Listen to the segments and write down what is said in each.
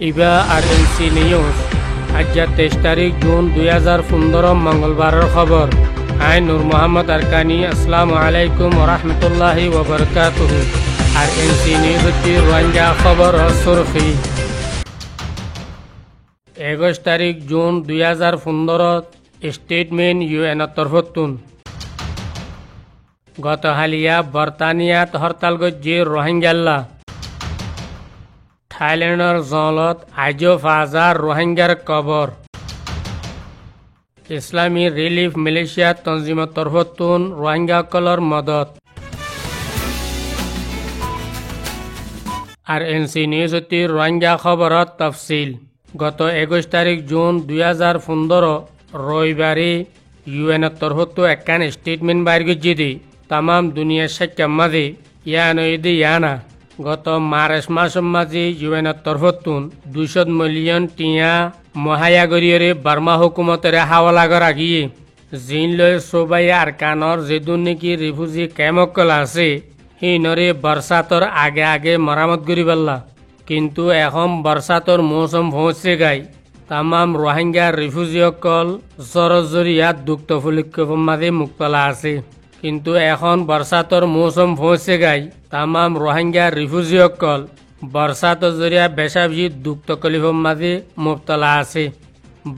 ইবা RNC news আজ 23 তারিখ June 2015 মঙ্গলবারের খবর। আই নূর মোহাম্মদ আরকানি। আসসালামু আলাইকুম ওয়া রাহমাতুল্লাহি ওয়া বারাকাতুহু। আরএনসি নিউজ রোহিঙ্গা খবর সুরখি। 21 তারিখ জুন 2015 স্টেটমেন্ট ইউএন তরফতুন গত হালিয়া বর্তানিয়াত হরতাল গজ্জে রোহিঙ্গাল্লা থাইল্যান্ডর জলত আজও ফাজার রোহিঙ্গার কবর। ইসলামী রিলিফ মিলিশিয়া তঞ্জিমত তরফতুন রোহিঙ্গা কলর মদত। আর এনসি নিউজ রোহিঙ্গা খবরত তফসিল। গত 21 তারিখ জুন 2015 রবিবারে ইউএন তরফতু একখান স্টেটমেন্ট বাইর গজ্জি দি তামাম দুনিয়ার সাক্ষ্যের মাঝে ইয়ানা গত মার্চ মাসের মাঝে ইউএন তরফতুন 200 মিলিয়ন টিয়া মহায়াগরীয়রে বার্মা হুকুমতের হাওয়ালাগর আগিয়ে জিন লয় সবাই আর কানর যেদুন নাকি রিফিউজি ক্যাম্পকল আছে হিনরে বর্ষাতর আগে আগে মেরামত করি পারলা। কিন্তু এখন বর্ষাতর মৌসুম পৌঁছে গাই তামাম রোহিঙ্গা রিফিউজি অকল জরজরিয়াত দুঃখ ফুলিক্ষেপের মাঝে মুক্তলা আছে। কিন্তু এখন বর্ষাতর মৌসুম পৌঁছে গাই তামাম রোহিঙ্গা রিফিউজি অকল বর্ষাতর জরিয়া বেশাবজি দুঃখ তকলিফের মাঝে মুক্তলা আছে।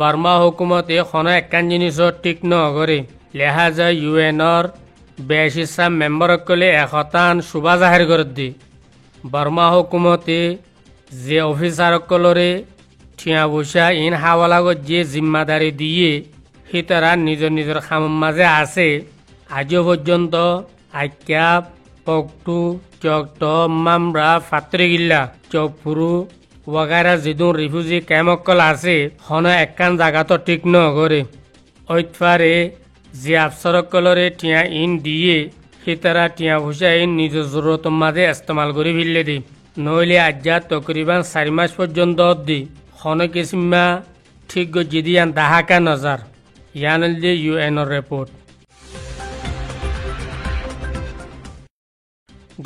বার্মা হুকুমতে এখন একখান জিনিসও ঠিক নগরে লেহাজা ইউএনর 82টা মেম্বার অকলে একতান শুভা জাহির করে দি বার্মা হুকুমতে যে অফিসার অকলরে ঠিয়া বসা ইন হাওয়ালাগত যে জিম্মাদারি দিয়ে সি তারা নিজের নিজের খামের মাঝে আছে। আজও পর্যন্ত আইক্যা পকটু চকট মামরা ফাত্রিগিল্লা চকপুরু ওয়াগারা যেদুন রিফিউজি ক্যাম্পকল আছে হন একখান জায়গা তো ঠিক নগরে ঐতফারে যে আফসরকলরে টিয়া ইন দিয়ে সি তারা টিয়া ভুষা ইন নিজের জরুরতের মাঝে ইস্তেমাল করে ফেললে দি নইলে আজ্জা তকরিবান 4 মাস পর্যন্ত দি হন কিসিমা ঠিক গজিদিয়ান দাহাকা নজর ইয়ানল দিয়ে ইউএনর রিপোর্ট।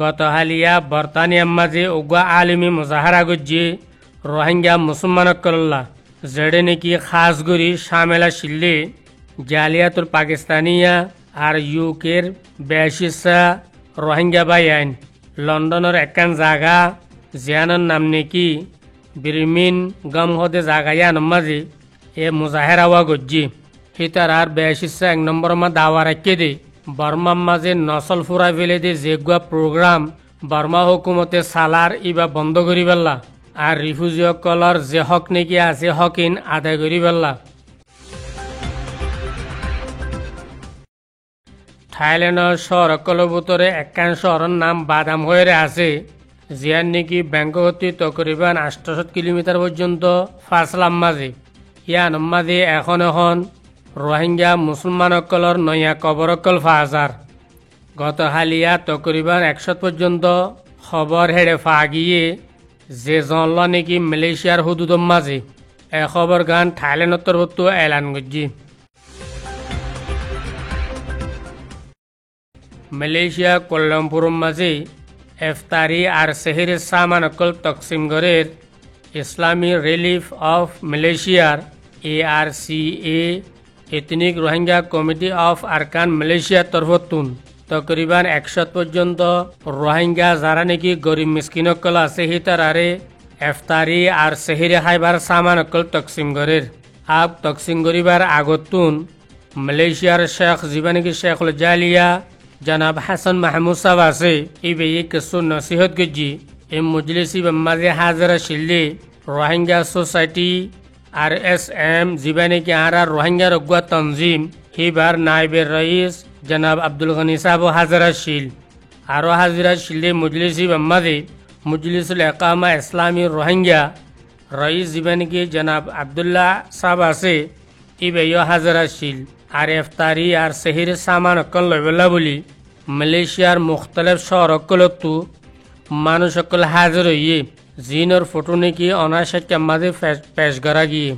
গত হালিয়া বর্তানিয়ার মাঝে উগা আলিমি মুজাহারা গজ্জে রোহিঙ্গা মুসলমান করল্লা যেড়ে নাকি খাস গরি সামেলা শিল্লে জালিয়াতুল পাকিস্তানিয়া আর ইউকের 82টা রোহিঙ্গা বাই আইন লন্ডনের একখান জায়গা জিয়ানোর নাম নাকি বিরমিন গম হদে জাগায়ান মাঝে এ মুজাহেরা ওয়া গজ্জি হিতার আর 82টা 1 নম্বর মা দাওয়া রাখে দে বার্মার মাঝে নসল ফুরাই ফেলে দে যেগুয়া প্রোগ্রাম বার্মা হুকুমতে সালার ইবা বন্ধ করি পেলা আর রিফিউজি কলর যে হক নাকি আছে হকিন আদায় করি পেলা। থাইল্যান্ডের শহর অকলের ভিতরে একখান শহরের নাম বাদাম হয়ে আছে জিয়ার নাকি ব্যাংকগতি তকরিবান 800 কিলোমিটার পর্যন্ত ফাসলাম মাঝে ইয়ান মাঝে এখন রোহিঙ্গা মুসলমান অকলর নয়া কবর অকল ফাজার। গত হালিয়া তকরিবান 100 পর্যন্ত খবর হেড়ে ফা গিয়ে যে জনল নাকি মালয়েশিয়ার হুদুদর মাঝে এ খবর গান থাইল্যান্ডের তরফত এলান গজ্জি। মালয়েশিয়া কোয়ালালামপুরের মাঝে ইফতারি আর সেহরির সামান অকল তকসিম গরের ইসলামী রিলিফ অফ মালয়েশিয়ার ARCA ethnic Rohingya committee of Arakan Malaysia তরফতুন তকরিবান 100 পর্যন্ত রোহিঙ্গা যারা নাকি গরিব মিসকিন অকল আছে হি তারারে ইফতারি আর সেহরি খাইবার সামান অকল তকসিম গরের আব তকসিম গরিবার আগতুন মালয়েশিয়ার শেখ জীবানিকি শেখুল জালিয়া জনাব হাসান মাহমুদ সাহেব আছে ইবে কিছু নসিহত গজ্জি এ মজলিসি মাঝে হাজারা শিল্লে রোহিঙ্গা সোসাইটি RSM জীবানি কি আরা রোহিঙ্গা রগুয়া তঞ্জিম হিবার নাইবের রইস জনাব আব্দুল গনি সাহেব হাজারা শিল আরো হাজিরা শিল্লে মজলিসি মাঝে মজলিসুল একামা ইসলামী রোহিঙ্গা রইস জীবানি কি জনাব আবদুল্লাহ সাহেব আছে ইবে হাজারা শিল আর ইফতারি আর সেহরির সামান অকল লইবেলা বলি মালয়েশিয়ার মুখতলিফ শহর অকলতো মানুষ অকল হাজির হইয়ে জিনর ফটো নাকি অনাশাক্যের মাঝে পেশ করা গিয়ে